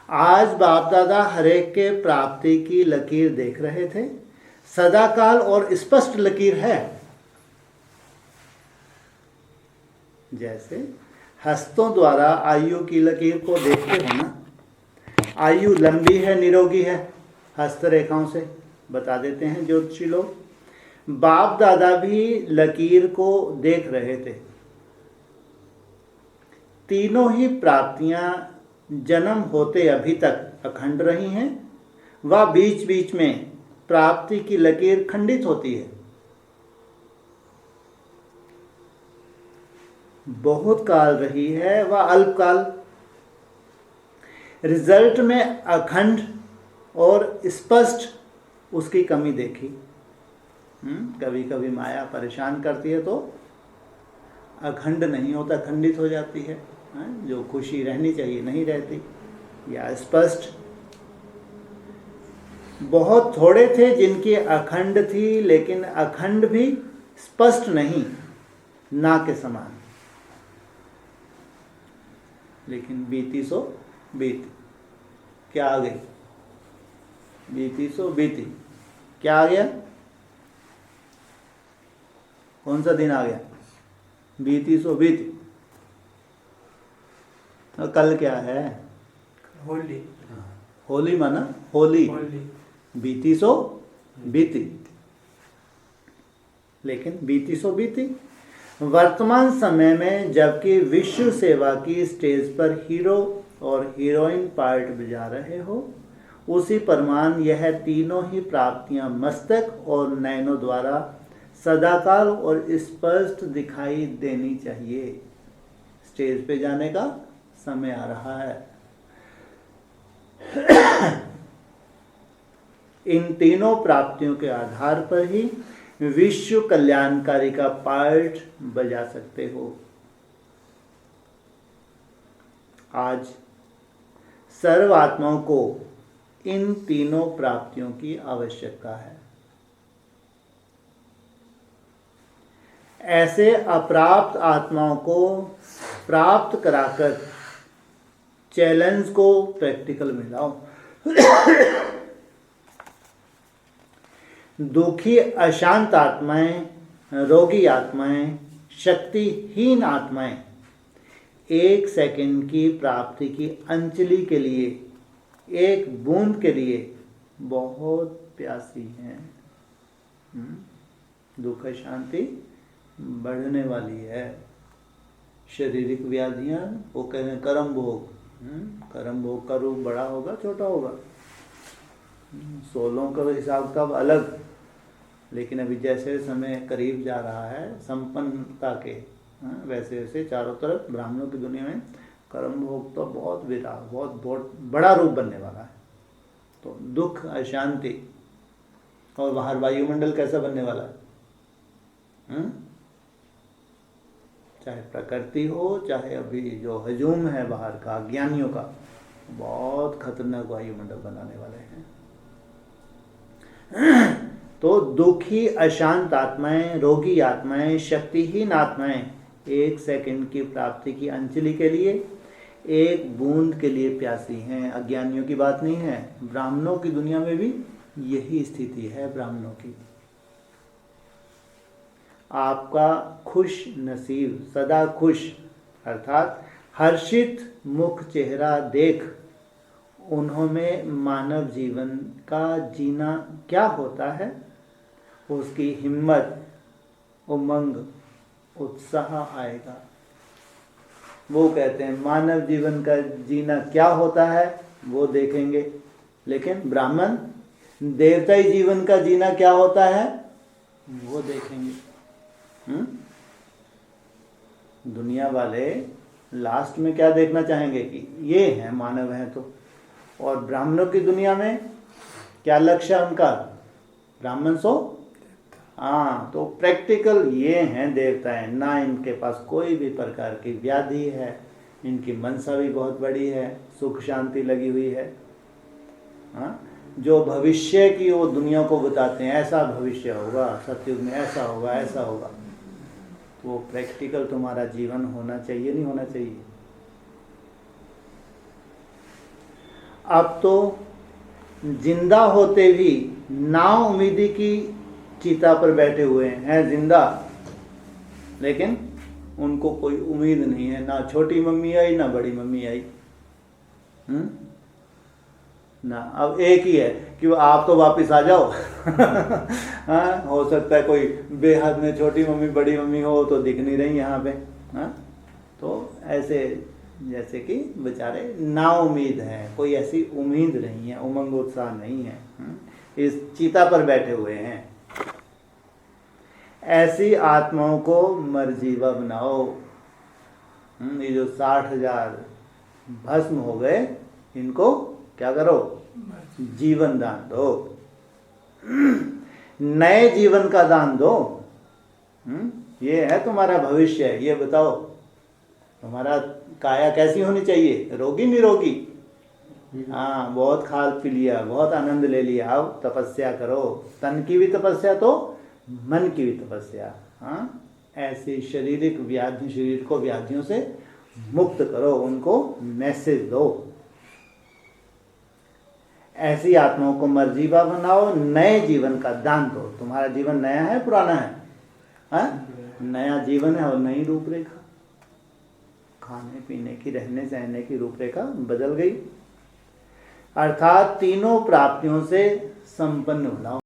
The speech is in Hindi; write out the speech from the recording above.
आज बाप दादा हरेक के प्राप्ति की लकीर देख रहे थे। सदाकाल और स्पष्ट लकीर है। जैसे हस्तों द्वारा आयु की लकीर को देखते हो ना, आयु लंबी है निरोगी है, हस्त रेखाओं से बता देते हैं ज्योतिषी लोग। बाप दादा भी लकीर को देख रहे थे। तीनों ही प्राप्तियां जन्म होते अभी तक अखंड रही हैं, व बीच बीच में प्राप्ति की लकीर खंडित होती है। बहुत काल रही है व अल्पकाल। रिजल्ट में अखंड और स्पष्ट उसकी कमी देखी। कभी कभी माया परेशान करती है तो अखंड नहीं होता, खंडित हो जाती है। जो खुशी रहनी चाहिए नहीं रहती। या स्पष्ट, बहुत थोड़े थे जिनकी अखंड थी, लेकिन अखंड भी स्पष्ट नहीं, ना के समान। लेकिन बीती सो बीती, क्या आ गई? बीती सो बीती, क्या आ गया? कौन सा दिन आ गया? बीती सो बीती। और कल क्या है? होली। होली माना होली। बीती सो बीती, लेकिन बीती सो बीती। वर्तमान समय में जबकि विश्व सेवा की स्टेज पर हीरो और हीरोइन पार्ट बजा रहे हो, उसी परमान यह तीनों ही प्राप्तियां मस्तक और नयनों द्वारा सदाकाल और स्पष्ट दिखाई देनी चाहिए। स्टेज पे जाने का समय आ रहा है। इन तीनों प्राप्तियों के आधार पर ही विश्व कल्याणकारी का पार्ट बजा सकते हो। आज सर्व आत्माओं को इन तीनों प्राप्तियों की आवश्यकता है। ऐसे अप्राप्त आत्माओं को प्राप्त कराकर चैलेंज को प्रैक्टिकल में लाओ। दुखी अशांत आत्माएं, रोगी आत्माएं, शक्तिहीन आत्माएं 1 सेकंड की प्राप्ति की अंजलि के लिए, एक बूंद के लिए बहुत प्यासी हैं। दुख शांति बढ़ने वाली है। शारीरिक व्याधियां, वो कह रहे हैं कर्म भोग। कर्म भोग का रूप बड़ा होगा छोटा होगा, 16 का हिसाब का अलग। लेकिन अभी जैसे समय करीब जा रहा है संपन्नता के, वैसे वैसे चारों तरफ ब्राह्मणों की दुनिया में कर्म भोग तो बहुत विराट, बहुत बड़ा रूप बनने वाला है। तो दुख अशांति, और बाहर वायुमंडल कैसा बनने वाला है? चाहे प्रकृति हो, चाहे अभी जो हजूम है बाहर का अज्ञानियों का, बहुत खतरनाक वायुमंडल बनाने वाले हैं। तो दुखी अशांत आत्माएं, रोगी आत्माएं, शक्तिहीन आत्माएं 1 सेकंड की प्राप्ति की अंजलि के लिए, एक बूंद के लिए प्यासी हैं। अज्ञानियों की बात नहीं है, ब्राह्मणों की दुनिया में भी यही स्थिति है। ब्राह्मणों की, आपका खुश नसीब, सदा खुश अर्थात हर्षित मुख चेहरा देख उन्होंने मानव जीवन का जीना क्या होता है, उसकी हिम्मत, उमंग, उत्साह आएगा। वो कहते हैं मानव जीवन का जीना क्या होता है वो देखेंगे। लेकिन ब्राह्मण देवताई जीवन का जीना क्या होता है वो देखेंगे। दुनिया वाले लास्ट में क्या देखना चाहेंगे कि ये हैं मानव हैं तो, और ब्राह्मणों की दुनिया में क्या लक्ष्य है उनका? ब्राह्मण सो हाँ, तो प्रैक्टिकल ये हैं देवताएं। ना इनके पास कोई भी प्रकार की व्याधि है, इनकी मनसा भी बहुत बड़ी है, सुख शांति लगी हुई है। हाँ, जो भविष्य की वो दुनिया को बताते हैं, ऐसा भविष्य होगा, सतयुग में ऐसा होगा, ऐसा होगा। तो वो प्रैक्टिकल तुम्हारा जीवन होना चाहिए, नहीं होना चाहिए? अब तो जिंदा होते भी ना उम्मीदी की चिता पर बैठे हुए हैं जिंदा, लेकिन उनको कोई उम्मीद नहीं है, ना छोटी मम्मी आई ना बड़ी मम्मी आई। ना अब एक ही है कि आप तो वापस आ जाओ। हाँ, हो सकता है कोई बेहद में छोटी मम्मी बड़ी मम्मी हो तो दिख नहीं रही यहाँ पे। हाँ, तो ऐसे जैसे कि बेचारे ना उम्मीद हैं, कोई ऐसी उम्मीद नहीं है, उमंग उत्साह नहीं है, इस चिता पर बैठे हुए हैं। ऐसी आत्माओं को मर्जीवा बनाओ। ये जो 60,000 भस्म हो गए, इनको क्या करो? जीवन दान दो, नए जीवन का दान दो। ये है तुम्हारा भविष्य। ये बताओ तुम्हारा काया कैसी होनी चाहिए? रोगी निरोगी? हाँ, बहुत खाल पी लिया, बहुत आनंद ले लिया, आओ तपस्या करो। तन की भी तपस्या तो मन की भी तपस्या। हाँ, ऐसे शारीरिक व्याधि, शरीर को व्याधियों से मुक्त करो, उनको मैसेज दो। ऐसी आत्माओं को मर्जीवा बनाओ, नए जीवन का दान दो। तुम्हारा जीवन नया है पुराना है? हाँ? नया जीवन है और नई रूपरेखा, खाने पीने की, रहने सहने की रूपरेखा बदल गई। अर्थात तीनों प्राप्तियों से संपन्न बनाओ।